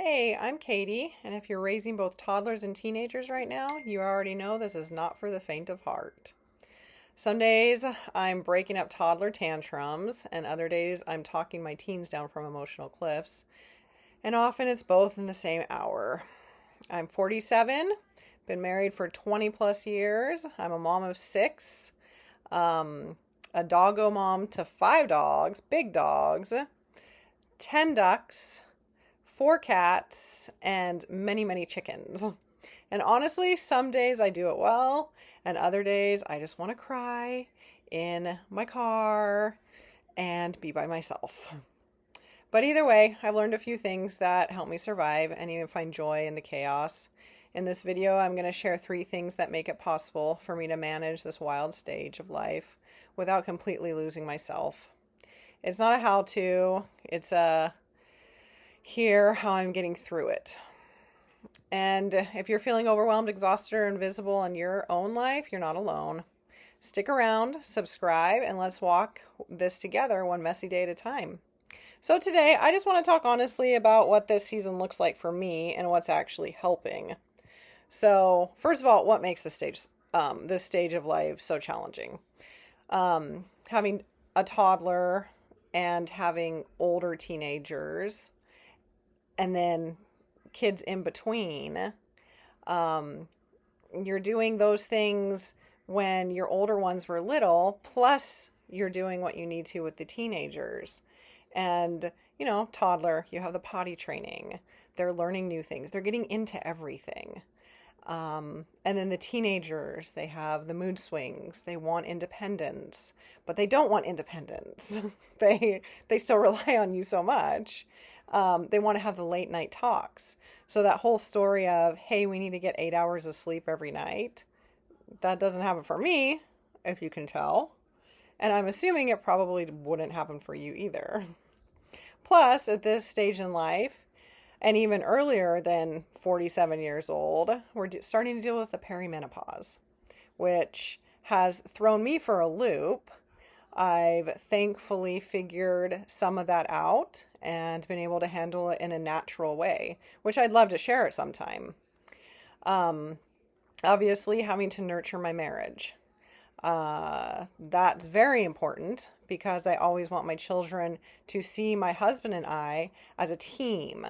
Hey, I'm Katie, and if you're raising both toddlers and teenagers right now, you already know this is not for the faint of heart. Some days I'm breaking up toddler tantrums, and other days I'm talking my teens down from emotional cliffs, and often it's both in the same hour. I'm 47, been married for 20 plus years. I'm a mom of six, a doggo mom to five dogs, big dogs, 10 ducks, four cats, and many, many chickens. And honestly, some days I do it well, and other days I just want to cry in my car and be by myself. But either way, I've learned a few things that help me survive and even find joy in the chaos. In this video, I'm going to share 3 things that make it possible for me to manage this wild stage of life without completely losing myself. It's not a how-to, it's a here how I'm getting through it. And if you're feeling overwhelmed, exhausted, or invisible in your own life, you're not alone. Stick around, subscribe, and let's walk this together one messy day at a time. So today, I just want to talk honestly about what this season looks like for me and what's actually helping. So first of all, what makes this stage of life so challenging? Having a toddler and having older teenagers and then kids in between. You're doing those things when your older ones were little, plus you're doing what you need to with the teenagers. And, toddler, you have the potty training. They're learning new things. They're getting into everything. And then the teenagers, they have the mood swings. They want independence, but they don't want independence. They still rely on you so much. They want to have the late night talks. So that whole story of, hey, we need to get 8 hours of sleep every night, that doesn't happen for me, if you can tell. And I'm assuming it probably wouldn't happen for you either. Plus, at this stage in life, and even earlier than 47 years old, we're starting to deal with the perimenopause, which has thrown me for a loop. I've thankfully figured some of that out and been able to handle it in a natural way, which I'd love to share at some time. Obviously, having to nurture my marriage. That's very important because I always want my children to see my husband and I as a team.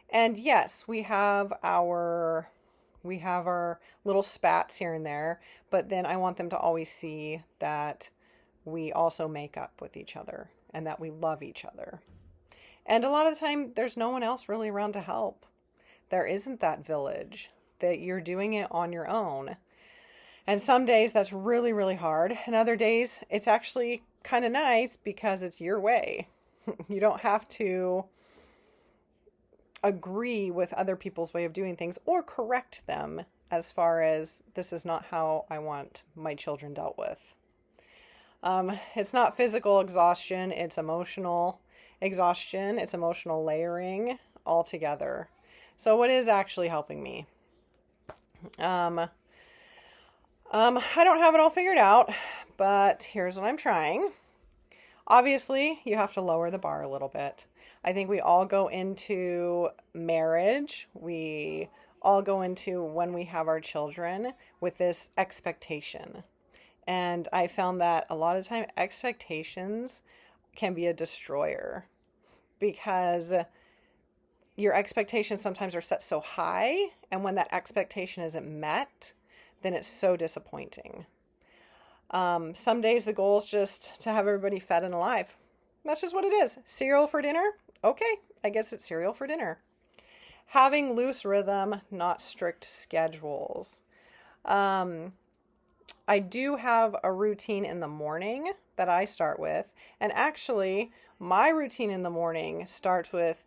And yes, we have our little spats here and there, but then I want them to always see that we also make up with each other and that we love each other. And a lot of the time, there's no one else really around to help. There isn't that village, that you're doing it on your own. And some days that's really, really hard. And other days it's actually kind of nice because it's your way. You don't have to agree with other people's way of doing things or correct them as far as this is not how I want my children dealt with. It's not physical exhaustion, it's emotional exhaustion, it's emotional layering all together. So what is actually helping me? I don't have it all figured out, but here's what I'm trying. Obviously, you have to lower the bar a little bit. I think we all go into marriage, we all go into when we have our children with this expectation. And I found that a lot of time expectations can be a destroyer because your expectations sometimes are set so high, and when that expectation isn't met, then it's so disappointing. Some days the goal is just to have everybody fed and alive. That's just what it is. Cereal for dinner? Okay, I guess it's cereal for dinner. Having loose rhythm, not strict schedules. I do have a routine in the morning that I start with. And actually, my routine in the morning starts with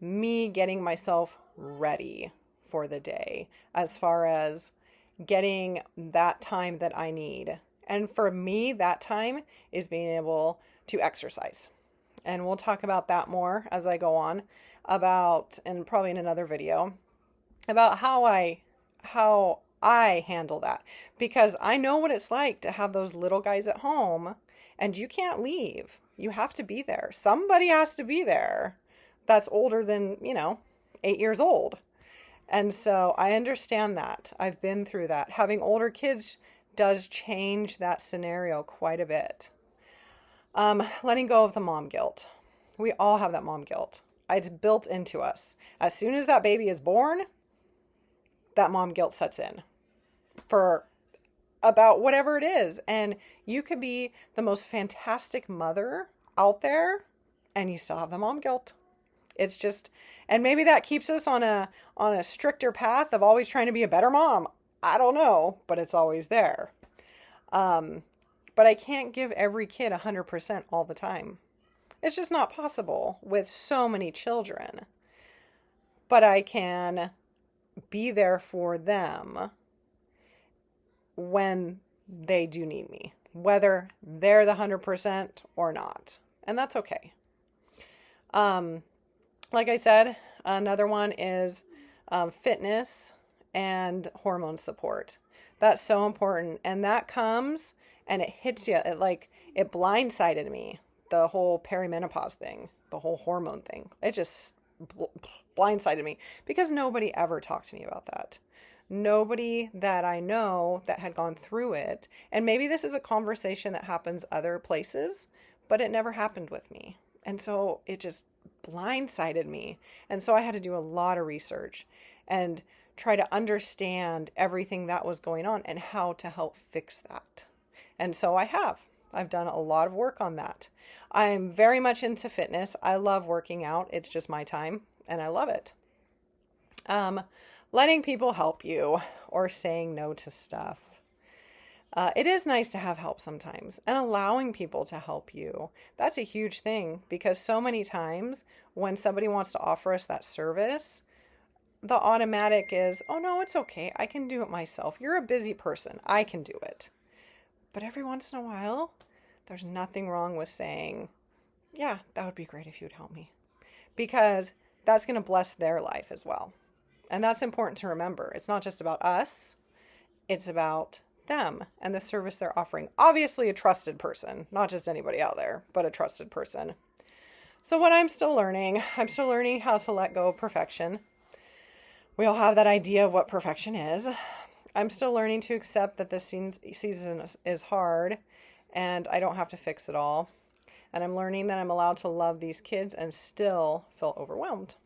me getting myself ready for the day as far as getting that time that I need. And for me, that time is being able to exercise. And we'll talk about that more as I go on and probably in another video, about how I handle that, because I know what it's like to have those little guys at home and you can't leave. You have to be there. Somebody has to be there that's older than, 8 years old. And so I understand that. I've been through that. Having older kids does change that scenario quite a bit. Letting go of the mom guilt. We all have that mom guilt. It's built into us. As soon as that baby is born, that mom guilt sets in for about whatever it is. And you could be the most fantastic mother out there and you still have the mom guilt. It's just, and maybe that keeps us on a stricter path of always trying to be a better mom. I don't know, but it's always there. But I can't give every kid 100% all the time. It's just not possible with so many children. But I can be there for them when they do need me, whether they're the 100% or not. And that's okay. Like I said, another one is fitness and hormone support. That's so important. And that comes and it hits you. It blindsided me, the whole perimenopause thing, the whole hormone thing. It just blindsided me because nobody ever talked to me about that. Nobody that I know that had gone through it. And maybe this is a conversation that happens other places, but it never happened with me. And so it just blindsided me. And so I had to do a lot of research and try to understand everything that was going on and how to help fix that. And so I've done a lot of work on that. I'm very much into fitness. I love working out. It's just my time and I love it. Letting people help you or saying no to stuff. It is nice to have help sometimes and allowing people to help you. That's a huge thing because so many times when somebody wants to offer us that service, the automatic is, oh no, it's okay. I can do it myself. You're a busy person. I can do it. But every once in a while, there's nothing wrong with saying, yeah, that would be great if you'd help me, because that's going to bless their life as well. And that's important to remember. It's not just about us. It's about them and the service they're offering. Obviously a trusted person, not just anybody out there, but a trusted person. So what I'm still learning how to let go of perfection. We all have that idea of what perfection is. I'm still learning to accept that this season is hard and I don't have to fix it all. And I'm learning that I'm allowed to love these kids and still feel overwhelmed.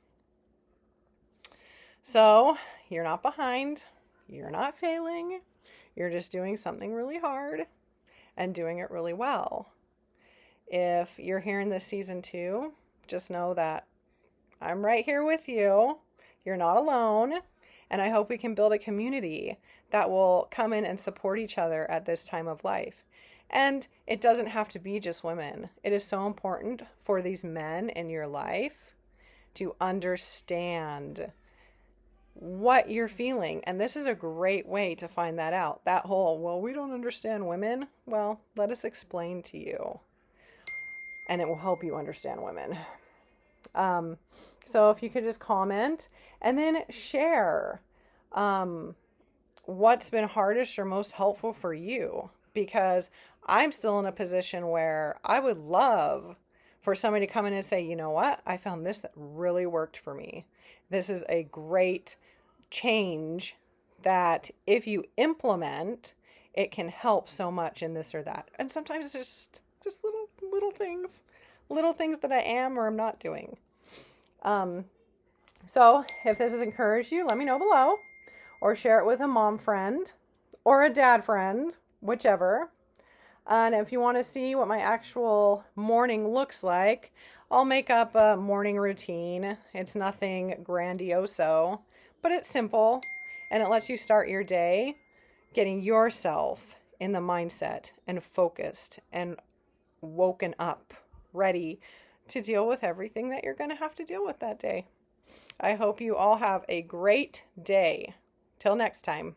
So you're not behind. You're not failing. You're just doing something really hard and doing it really well. If you're here in this season too, just know that I'm right here with you. You're not alone. And I hope we can build a community that will come in and support each other at this time of life. And it doesn't have to be just women. It is so important for these men in your life to understand what you're feeling. And this is a great way to find that out. That whole, well, we don't understand women. Well, let us explain to you. And it will help you understand women. So if you could just comment and then share what's been hardest or most helpful for you, because I'm still in a position where I would love for somebody to come in and say, you know what, I found this that really worked for me. This is a great change that if you implement, it can help so much in this or that. And sometimes it's just little things that I am or am not doing. So if this has encouraged you, let me know below or share it with a mom friend or a dad friend, whichever. And if you want to see what my actual morning looks like, I'll make up a morning routine. It's nothing grandioso, but it's simple and it lets you start your day getting yourself in the mindset and focused and woken up, ready to deal with everything that you're going to have to deal with that day. I hope you all have a great day. Till next time.